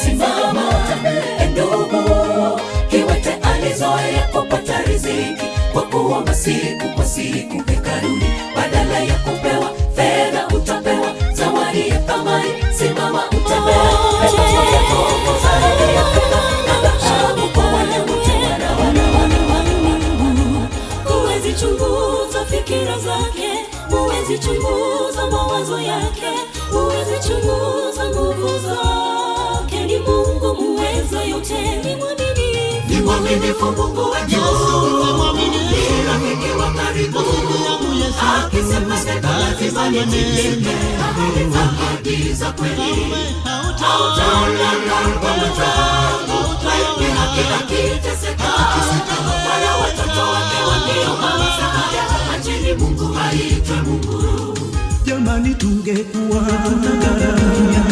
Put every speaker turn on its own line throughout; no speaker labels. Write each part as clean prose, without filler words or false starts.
simama, ndugu. Kiwete alizoea kupata riziki kwa kuomba siku kwa siku hekaluni, badala ya kupewa fedha utapewa zawadi ya thamani. Simama utembee, huwezi chunguza fikira zake, huwezi chunguza mawazo yake, huwezi chunguza nguvu zake. Ni Mungu muweza yote, ni mwaminifu Mungu wetu, ni rafiki wa karibu. Akisema lazima nitimie, ahadi za kweli. Hautaona kwa mwenzangu, wengi akiteseka, wala watoto wake wakiohamishwa. Acheni Mungu aitwe Mungu.
Jamani, tungekuwa tunagaramia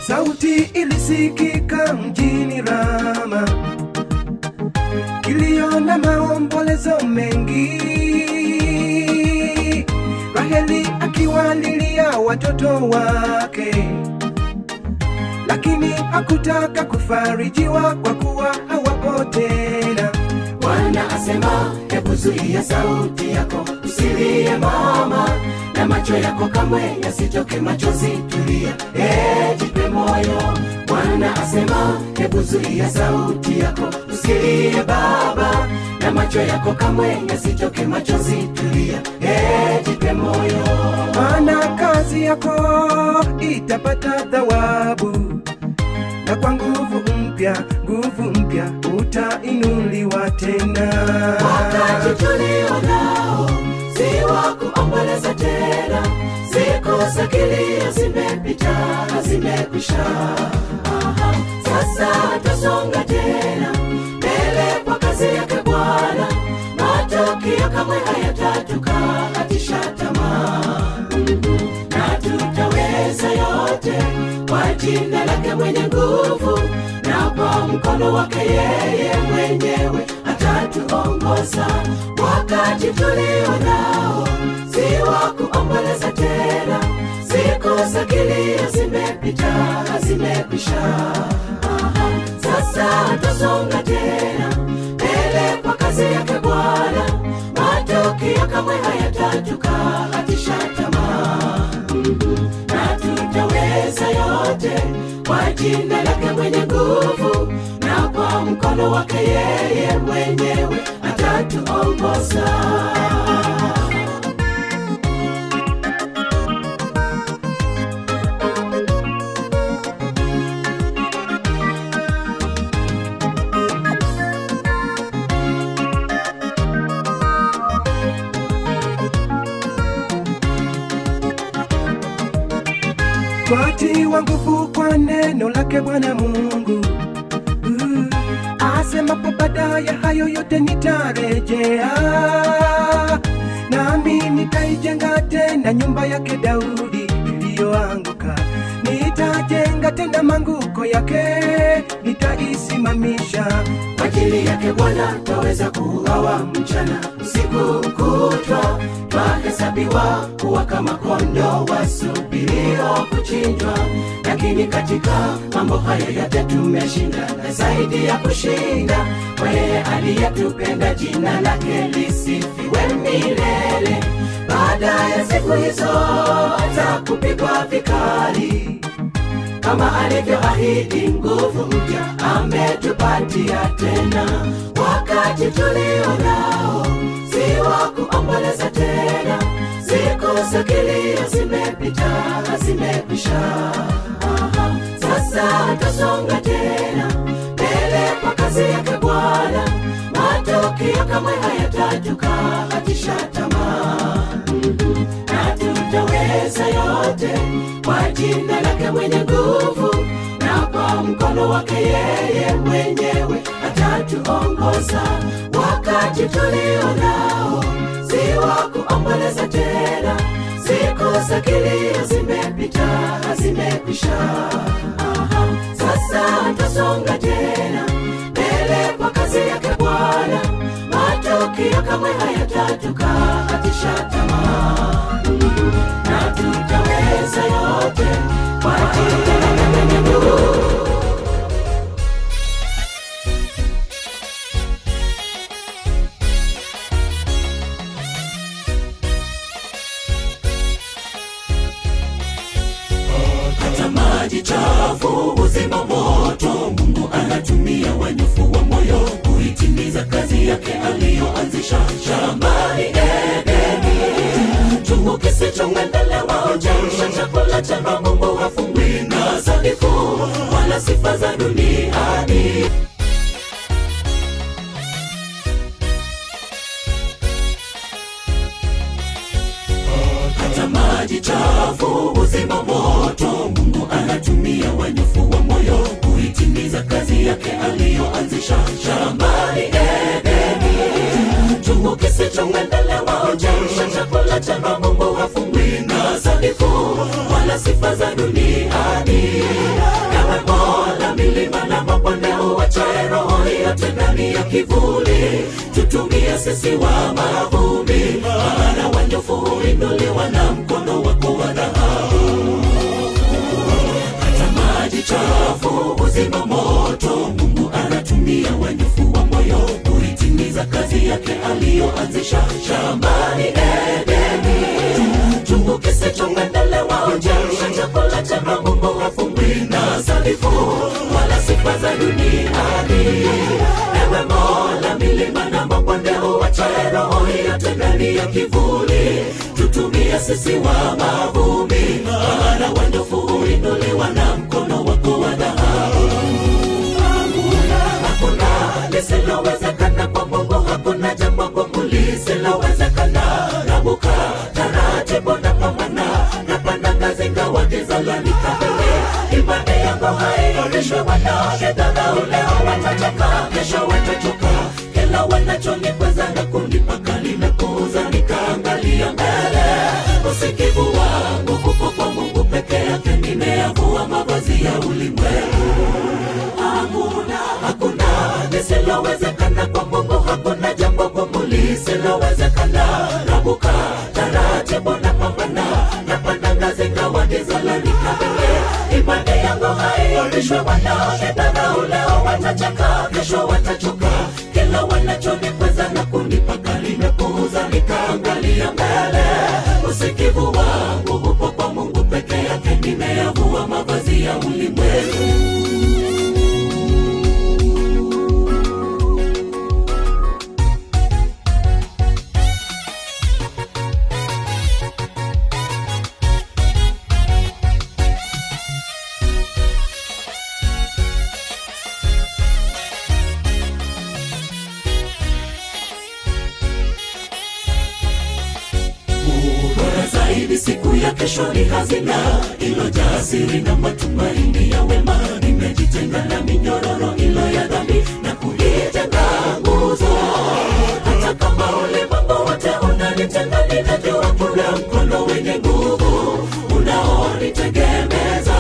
sauti ilisikika mjini Rama, kilio na maombolezo mengi, Raheli akiwalilia watoto wake, lakini hakutaka kufarijiwa kwa kuwa hawapo tena.
Bwana asema, hebu zuia sauti yako, usilie mama, na macho yako kamwe yasitoke machozi. Tulia, jipe moyo. Bwana asema, hebu zuia sauti yako, usilie baba, na macho yako kamwe yasitoke machozi. Tulia, jipe moyo.
Maana kazi yako itapata thawabu, na kwa nguvu mpya utainuliwa tena.
Wakati tulio nao si wa kuomboleza tena, siku za kilio zimepita, zimekwisha. Sasa tusonga tena mbele kwa kazi yake Bwana, matokeo kamwe hayatatukatisha tamaa. Na tutaweza yote kwa jina lake mwenye nguvu, na kwa mkono wake yeye mwenyewe atatuongoza. Wakati tulio nao si wa kuomboleza tena, siku za kilio zimepita, zimekwisha. Sasa tusonga tena mbele kwa kazi yake Bwana, matokeo kamwe hayatatukatisha tamaa. Na tutaweza yote kwa jina lake mwenye nguvu, na kwa mkono wake yeye mwenyewe atatuongoza.
Kwatiwa nguvu kwa neno lake Bwana Mungu, asemapo baadaye hayo yote nitarejea, nami nitaijenga tena nyumba yake Daudi iliyoanguka. Nitajenga tena manguko yake, nitaisimamisha.
Kwa ajili yake Bwana twaweza kuuawa mchana, usiku kutwa twahesabiwa kuwa kama kondoo wasubirio kuchinjwa. Lakini katika mambo hayo yote tumeshinda, na zaidi ya kushinda, kwa yeye aliyetupenda. Jina lake lisifiwe milele. Baada ya siku hizo za kupigwa vikali, kama alivyoahidi, nguvu mpya ametupatia tena. Wakati tulio nao si wa kuomboleza tena, siku za kilio zimepita, zimekwisha. Sasa tusonga tena mbele kwa kazi yake Bwana, matokeo kamwe hayatatukatisha tamaa. Na tutaweza yote kwa jina lake mwenye nguvu, na kwa mkono wake yeye mwenyewe atatuongoza. Wakati tulio nao si wa kuomboleza tena, siku sasa kilio zimepita, zimekwisha. Sasa tusonga tena mbele kwa kazi yake Bwana, matukio kamwe hayatatukatisha tamaa, na tutaweza yote kwa jina la Mungu. Maji chafu, uzima moto, Mungu anatumia wanyofu wa moyo kuitimiza kazi yake aliyoanzisha shambani Edeni. Chungu kisichoendelewa huchemsha chakula cha Mungu, hafungwi na sanifu wala sifa za duniani. Hata maji chafu, uzima moto, Mungu anatumia wanyofu wa moyo kuitimiza kazi yake aliyoanzisha shambani Edeni. Chungu kisichoendelewa huchemsha chakula cha Mungu, hafungwi na sanifu wala sifa za duniani. Ewe Mola, milima na mabonde uache roho yote ndani ya kivuli, tutumie sisi wa mavumbi, maana wanyofu huinuliwa na mkono wako wa dhahabu. Hata maji chafu, uzima moto, Mungu anatumia wanyofu wa moyo kuitimiza kazi yake aliyoanzisha shambani Edeni. Chungu kisichoendelewa huchemsha chakula cha Mungu, hafungwi na sanifu wala sifa za duniani. Ewe Mola, milima na mabonde uache roho yote ndani ya kivuli, tutumie sisi wa mavumbi, maana wanyofu huinuliwa na mkono wako wa dhahabu. Hakuna lisilowezekana kwa Mungu, hakuna jambo gumu lisilowezekana. Rabuka taratibu na pambana, napanda ngazi ingawa giza lanikabili. Imani yangu haioneshwe, wanaodharau leo watachoka, kesho watachoka. Kila wanachonikweza na kunipaka limepuuza, nikaangalia mbele. Usikivu wangu kupo kwa Mungu peke yake, nimeyavua mavazi ya ulimwengu. Hakuna lisilowezekana kwa Mungu, hakuna jambo gumu lisilowezekana. Rabuka taratibu na pambana, napanda ngazi ingawa giza lanikabili. Imani yangu haioneshwe, wanaodharau leo watachoka, kesho watachoka. Kila wanachonikweza na kunipaka limepuuza, nikaangalia mbele. Usikivu wangu upo kwa Mungu peke yake, nimeyavua mavazi ya ulimwengu. Siku ya kesho ni hazina ilojaa siri na matumaini ya wema. Nimejitenga na minyororo ilo ya dhambi na kuijenga nguzo. Hata kama ulimwengu wote unanitenga, ninajua kuna mkono wenye nguvu unaonitegemeza.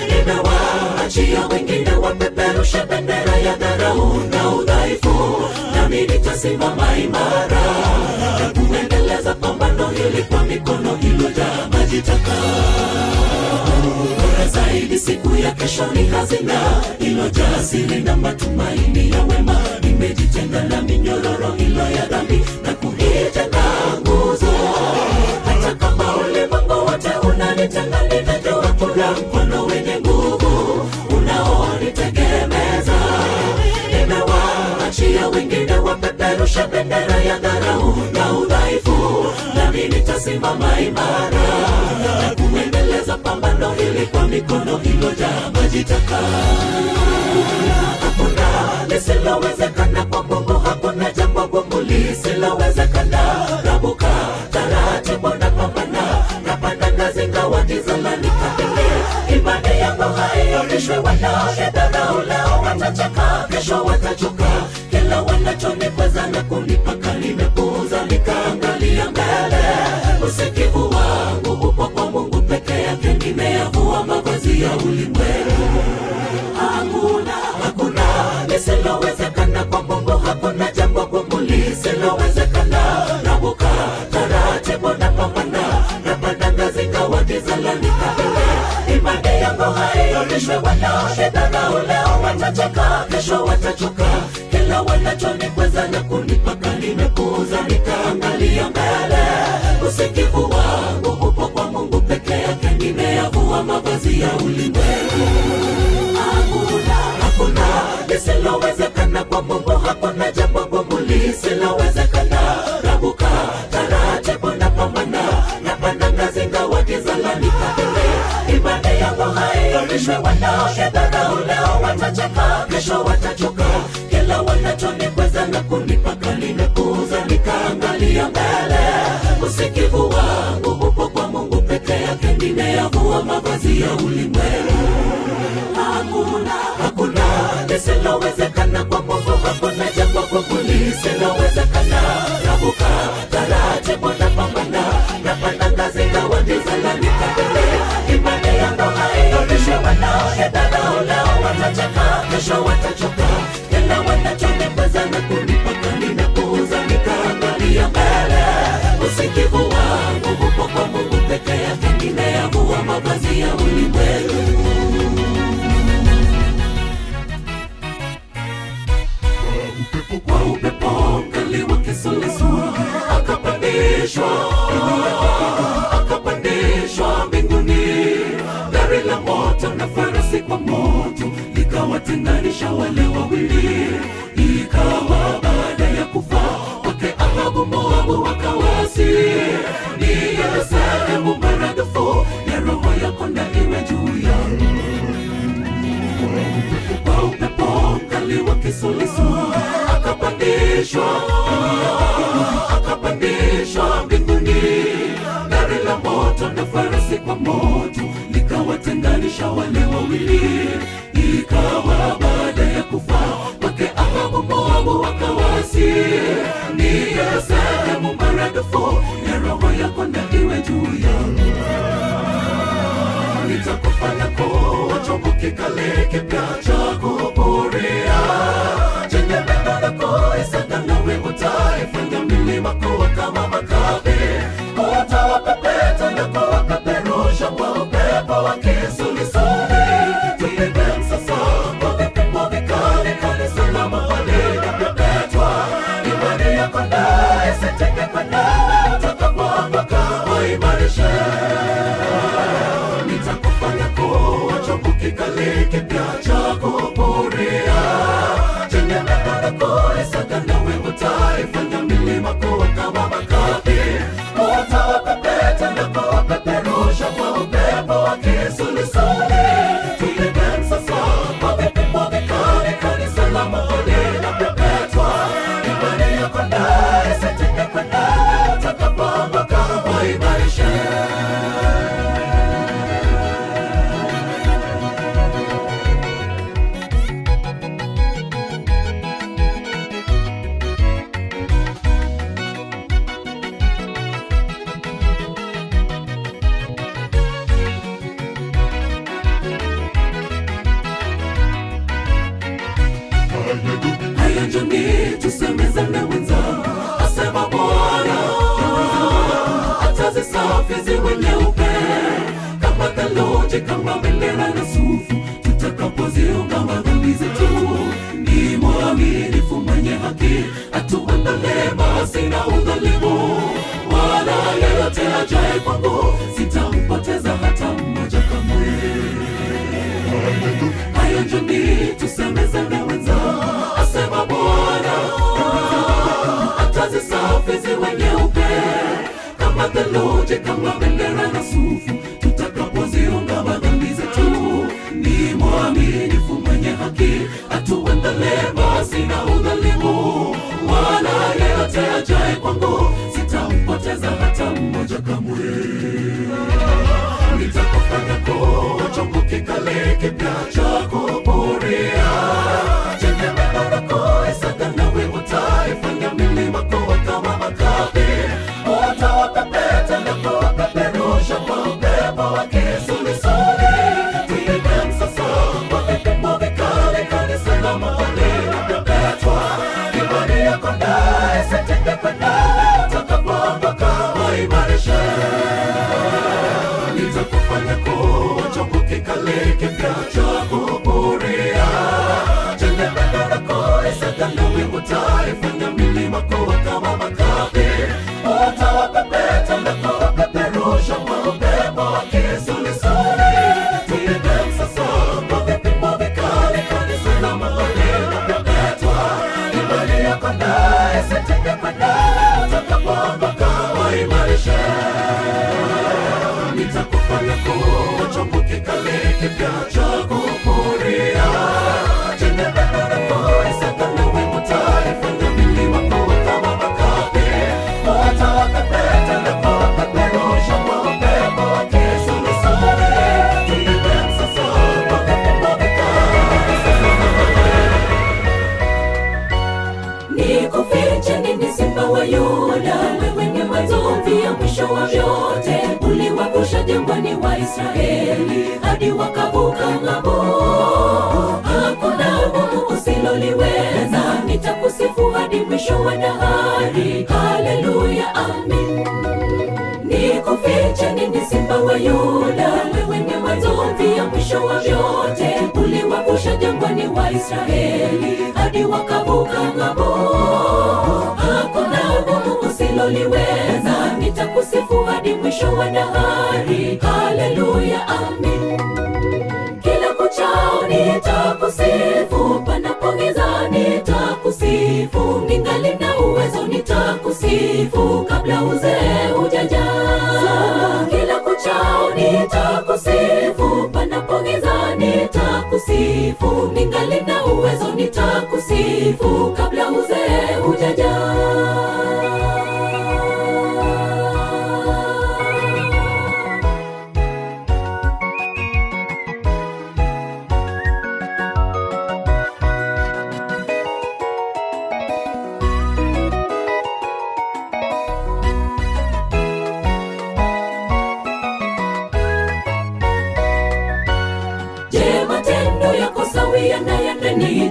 Nimewaachia wengine wapeperushe bendera ya dharau na udhaifu, nami nitasimama imara na kuendeleza pambano hili kwa mikono iliyojaa maji taka. Bora zaidi siku ya kesho ni hazina ilojaa siri na matumaini ya wema. Nimejitenga na minyororo ilo ya dhambi na kuijenga nguzo. Hata kama ulimwengu wote unanitenga, ninajua kuna mkono wenye nguvu unaonitegemeza. Nimewaachia wengine wapeperushe bendera ya dharau na udhaifu, nami nitasimama imara na kuendeleza pambano hili kwa mikono iliyojaa maji taka. Hakuna lisilowezekana kwa Mungu, hakuna jambo gumu lisilowezekana. Rabuka taratibu na pambana, napanda ngazi ingawa giza lanikabili. Imani yangu haioneshwe, wanaodharau leo watachoka, kesho watachoka. Kila wanachonikweza na kunipaka limepuuza, nikaangalia mbele. Usikivu wangu upo lisilowezekana kwa Mungu, hakuna jambo gumu lisilowezekana. Rabuka taratibu na pambana, napanda ngazi ingawa giza lanikabili. Imani yangu haionishwe, wanaonidharau leo watachoka, kesho watachoka. Kila wanachonikweza na kunipaka nimepuuza, nikaangalia mbele. Usikivu wangu upo kwa Mungu peke yake, nimeyavua mavazi ya ulimwengu. Hakuna lisilowezekana kwa Mungu, hakuna jambo gumu lisilowezekana. Rabuka taratibu na pambana, napanda ngazi ingawa giza lanikabili. Imani yangu haionishwe, wanaonidharau leo watachoka, kesho watachoka. Kila wanachonikweza na kunipaka nimepuuza, nikaangalia mbele. Usikivu wangu upo kwa Mungu peke yake, nimeyavua mavazi ya ulimwengu. Hakuna lisilowezekana kwa Mungu, hakuna jambo gumu lisilowezekana. Rabuka taratibu na pambana, napanda ngazi ingawa giza lanikabili. Imani yangu haionishwe, wanaonidharau leo watachoka, kesho watachoka. Kila wanachonikweza na kunipaka nimepuuza, nikaangalia mbele. Usikivu wangu upo kwa Mungu peke yake, nimeyavua mavazi ya ulimwengu. Kwa upepo mkali wa kisulisuli akapandishwa mbinguni. Gari la moto na farasi kwa moto likawatenganisha wale wawili. Ikawa baada ya kufa kwake Ahabu, Moabu wakawasi. Ni Yerusalemu maradufu ya roho yako na iwe juu yangu. Kwa upepo mkali wa kisulisuli akapandishwa mbinguni. Gari la moto na farasi kwa moto likawatenganisha wale wawili. Ikawa baada ya kufa kwake Ahabu, Moabu wakawasi. Ni Yerusalemu maradufu ya roho yako na iwe juu yangu. Nitakufanya kuwa chombo kikale kipya cha kupuria, chenye meno na kuisaga nawe utaifanya milima kuwa kama makapi. Utawapepeta na kuwapeperusha kwa upepo wa kisulisuli. Tupige msasa kwa vipimo vikali, kanisa la mahali linapepetwa. Imani yako na isitenge kwenda, utakapoanguka waimarishe. Nitakufanya kuwa chombo kikali kipya cha kupuria, chenye meno na kuisaga nawe utaifanya milima kuwa kama makapi. Utawapepeta na kuwapeperusha kwa upepo wa kisulisuli. Tupige msasa kwa vipimo vikali, kanisa la mahali linapepetwa. Imani yako na isitenge kwenda, utakapoanguka waimarishe. Haya njoni tusemezane wenzangu, asema Bwana. Atazisafi ziwe nyeupe kama theluji, kama bendera na sufu, tutakapoziungama dhambi zetu. Ni mwaminifu mwenye haki, atuondolee maasi na udhalimu. Wala yeyote ajaye kwangu, sitampoteza hata mmoja kamwe. Haya njoni tusemezane wenzangu, asema Bwana. Atazisafi ziwe nyeupe kama theluji, kama bendera na sufu, tutakapoziungama dhambi zetu. Ni mwaminifu mwenye haki, atuondolee maasi na udhalimu. Wala yeyote ajaye kwangu, sitampoteza hata mmoja kamwe. Nitakufanya kuwa chombo kikale kipya cha kupuria, chenye meno na kuisaga nawe utaifanya milima kuwa kama makapi. Utawapepeta na kuwapeperusha kwa upepo Isaka nawe utaifanya milima kuwa kama makapi. Utawapepeta na kuwapeperusha kwa upepo wa kisulisuli. Tuende sasa kwa vipimo vikali, kanisa la mahali linapepetwa. Imani yako naye sitengependa, utakapoondoka waimarishe. Nitakufanya kuwa chombo kikali kipya cha kupuria. Chenye neno lako Isaka nawe utaifanya milima kuwa kama makapi. Utawapepeta na kuwapeperusha kwa upepo wa kisulisuli. Tuende sasa kwa vipimo vikali. Nikufiche nini simba wa Yuda? Wewe ni mwanzo ya mwisho wa vyote. Uliwavusha jangwani wa Israeli hadi wakavuka ng'ambo. Hakuna gumu usiloliweza. Nitakusifu hadi mwisho wa dahari. Haleluya, amin. Nikufiche nini simba wa Yuda? Wewe ni mwanzo ya mwisho wa vyote. Uliwavusha jangwani wa Israeli hadi wakavuka ng'ambo. Hakuna gumu usiloliweza. Nitakusifu hadi mwisho wa dahari. Haleluya, amin. Kila kuchao nitakusifu, panapo giza nitakusifu. Ningali na uwezo nitakusifu, kabla uzee hujaja. Kila kuchao nitakusifu, panapo giza nitakusifu. Ningali na uwezo nitakusifu, kabla uzee hujaja.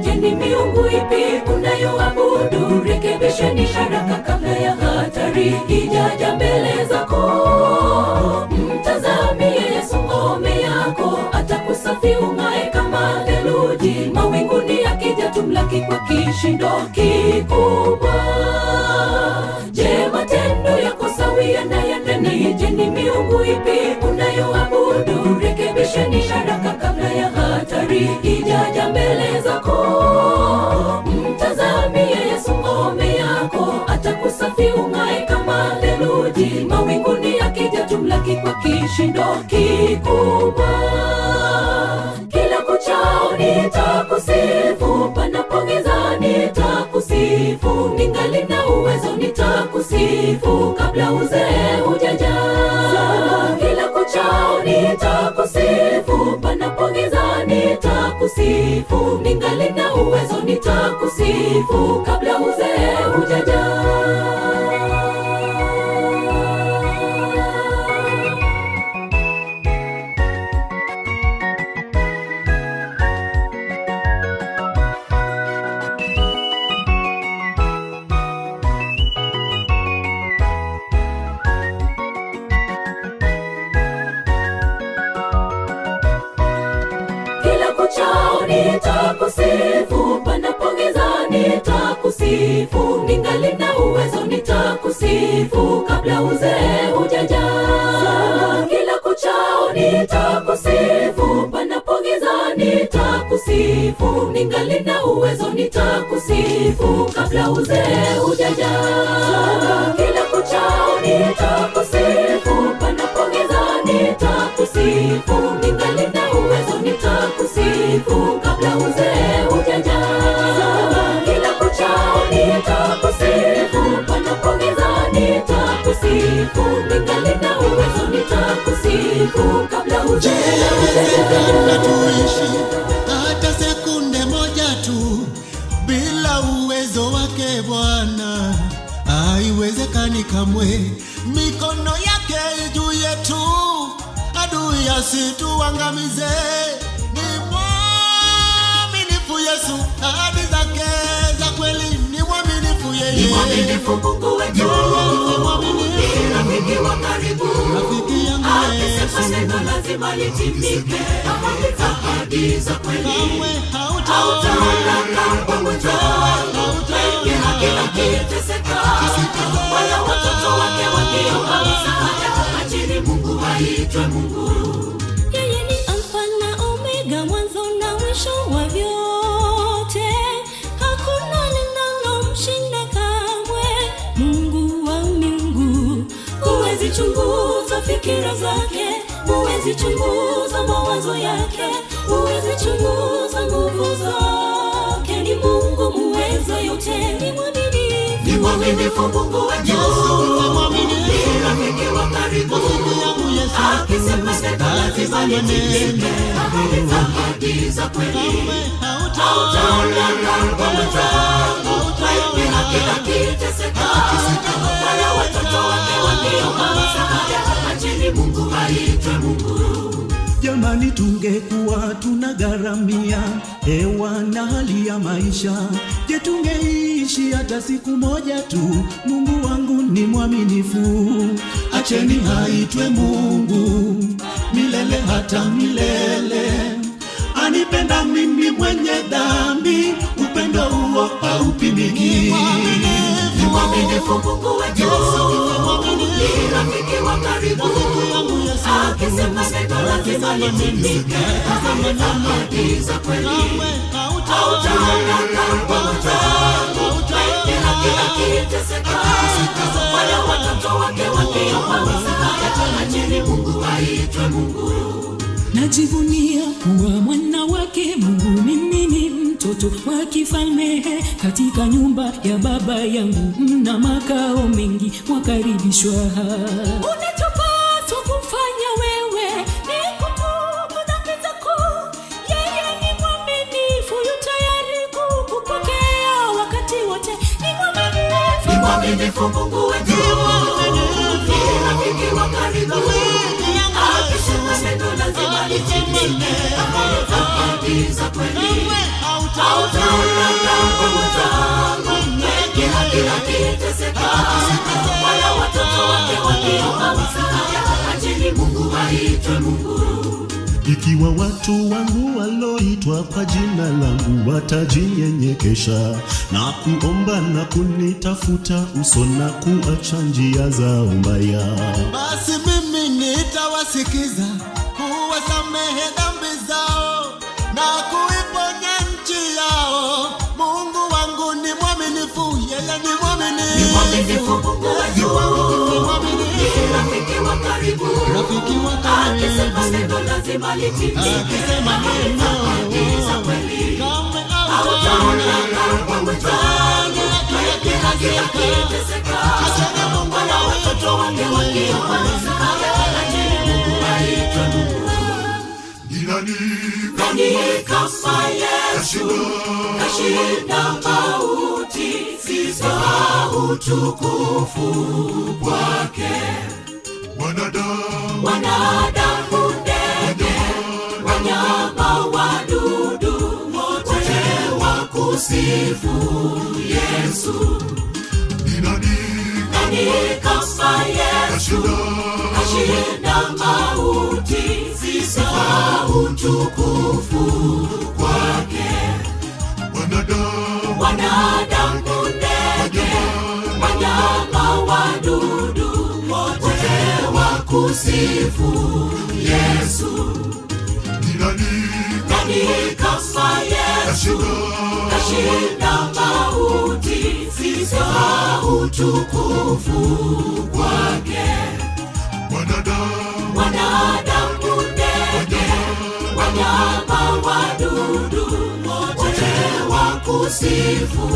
Je, ni miungu ipi unayoabudu? Rekebisheni haraka kabla ya hatari ijaja mbele zako. Mtazamie Yesu ngome yako, atakusafi ung'ae kama theluji. Mawinguni akija tumlaki kwa kishindo kikubwa. Je, matendo yako sawia na ya ndani? Je, ni miungu ipi unayoabudu? Rekebisheni haraka kabla ya hatari ijaja mbele zako. Mtazamie Yesu ngome yako, atakusafi ung'ae kama theluji. Mawinguni akija tumlaki kwa kishindo kikubwa. Kila kuchao nitakusifu, panapo giza nitakusifu. Ningali na uwezo nitakusifu, kabla uzee hujaja. Kila kuchao nitakusifu, panapo giza nitakusifu. Ningali na uwezo nitakusifu, kabla uzee hujaja. Kuchao nitakusifu, panapo giza nitakusifu. Ningali na uwezo nitakusifu, kabla uzee hujaja. Kila kuchao nitakusifu, panapo giza nitakusifu. Ningali na uwezo nitakusifu, kabla uzee hujaja. Kila kuchao nitakusifu, panapo giza nitakusifu. Ningali na uwezo nitakusifu, kabla uzee hujaja. Kila kuchao nitakusifu, panapo giza nitakusifu. Ningali na uwezo nitakusifu, kabla uzee hujaja.
Tuishi hata sekunde moja tu bila uwezo wake Bwana, haiwezekani kamwe. Mikono yake juu yetu, adui asituangamize. Ni mwaminifu Yesu, ahadi zake za kweli. Ni mwaminifu yeye,
ni mwaminifu Mungu wetu, ni rafiki wa karibu. Akisema neno lazima litimike. Ahadi za kweli, hautaona kama akiteseka, wala watoto wake wakiomba msaada. Acheni Mungu aitwe Mungu.
Yeye ni Alfa na Omega, mwanzo na mwisho wa vyote. Hakuna linalomshinda kamwe. Mungu wa miungu, huwezi chunguza fikira zake, huwezi chunguza mawazo yake, huwezi chunguza nguvu zake. Ni Mungu muweza yote, ni mwaminifu,
ni mwaminifu Mungu wetu, ni rafiki wa karibu. Akisema neno lazima litimike, ahadi za kweli. Hautaonana kwa mwenzangu, bila kila kiteseka, wala watoto wake wakiomba msaada. Acheni Mungu aitwe Mungu.
Jamani, tungekuwa tunagharamia hewa na hali ya maisha, je, tungeishi hata siku moja tu? Mungu wangu ni mwaminifu, acheni aitwe Mungu milele hata milele. Anipenda mimi mwenye dhambi, upendo huo haupimiki.
Ni mwaminifu Mungu wetu, ni rafiki wa karibu. Akisema neno lazima litimike, ahadi za kweli. Hautaonana kwa mwenzangu, bila kila kiteseka, wala watoto wake wakiomba msaada. Acheni Mungu aitwe Mungu.
najivunia kuwa mwana wake Mungu. Mimi ni mtoto wa kifalme, katika nyumba ya baba yangu mna makao mengi, wakaribishwa. Unachopaswa kufanya wewe ni kutubu dhambi zako. Yeye ni mwaminifu, yu tayari kukupokea wakati wote. Ni
mwaminifu Mungu wetu, ni rafiki wa karibu. Akisema neno lazima litimike, ahadi za kweli. Hautaonana kwa mwenzangu, kila kiteseka, wala watoto wake wakiomba msaada. Acheni Mungu aitwe Mungu.
Ikiwa watu wangu waloitwa kwa jina langu watajinyenyekesha na kuomba na kunitafuta uso na kuacha njia zao mbaya,
basi mimi nitawasikiza, kuwasamehe dhambi zao na kuiponya nchi yao. Mungu wangu ni mwaminifu, yeye ni mwaminifu.
Ni mwaminifu Mungu wetu, ni rafiki wa karibu. Akisema neno lazima litimike, ahadi za kweli. Hautaonana kwa mwenzangu, kila kiteseka, wala watoto wake wakiomba msaada. Acheni Mungu aitwe Mungu. Nani kama Yesu kashinda mauti, sifa utukufu kwake. Wanadamu, ndege, wanyama, wadudu, wote wakusifu Yesu. Nani kama Yesu kashinda mauti, sifa utukufu kwake. Wanadamu, ndege, wanyama, wadudu, wote wakusifu Yesu. Nani kama Yesu kashinda mauti, sifa utukufu kwake. Wanadamu, ndege, wanyama, wadudu, wote wakusifu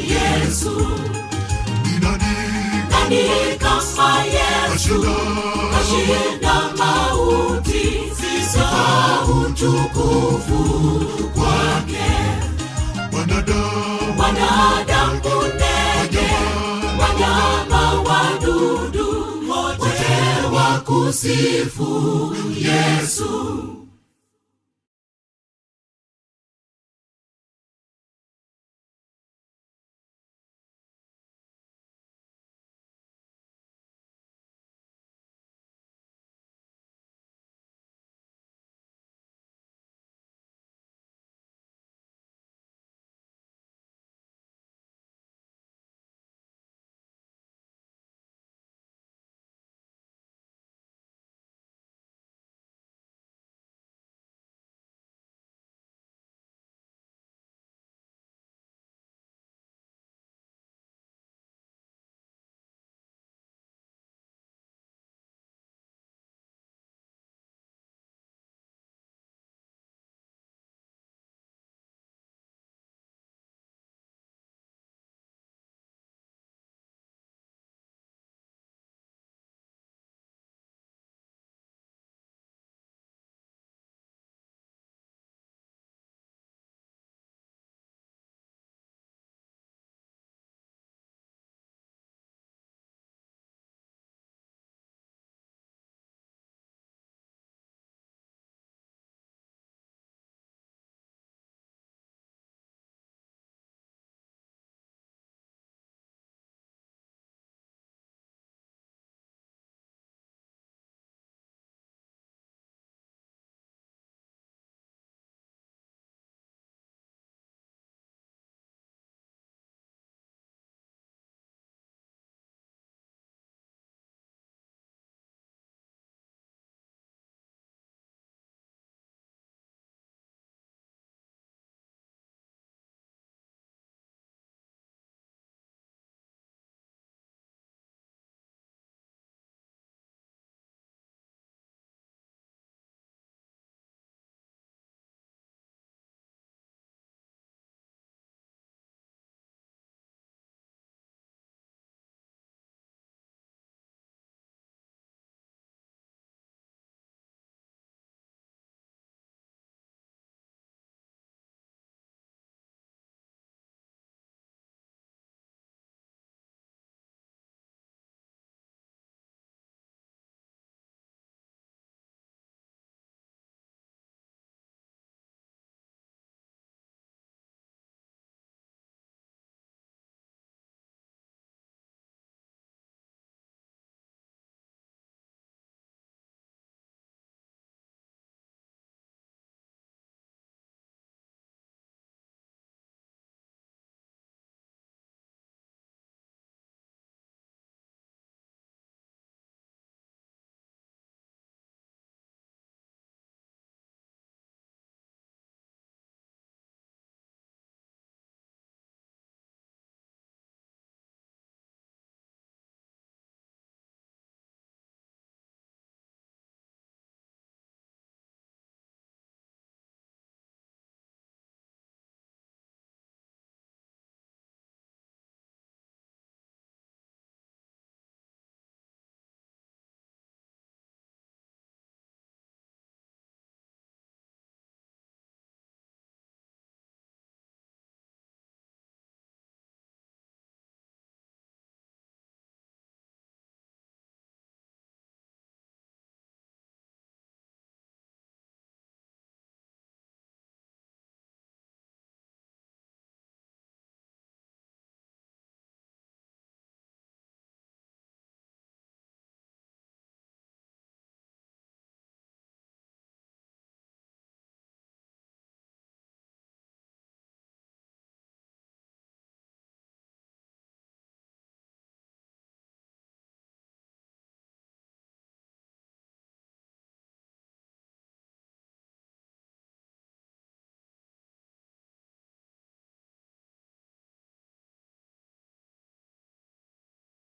Yesu. Nani kama Yesu kashinda mauti, sifa utukufu kwake. Wanadamu, ndege, wanyama, wadudu, wote wakusifu Yesu.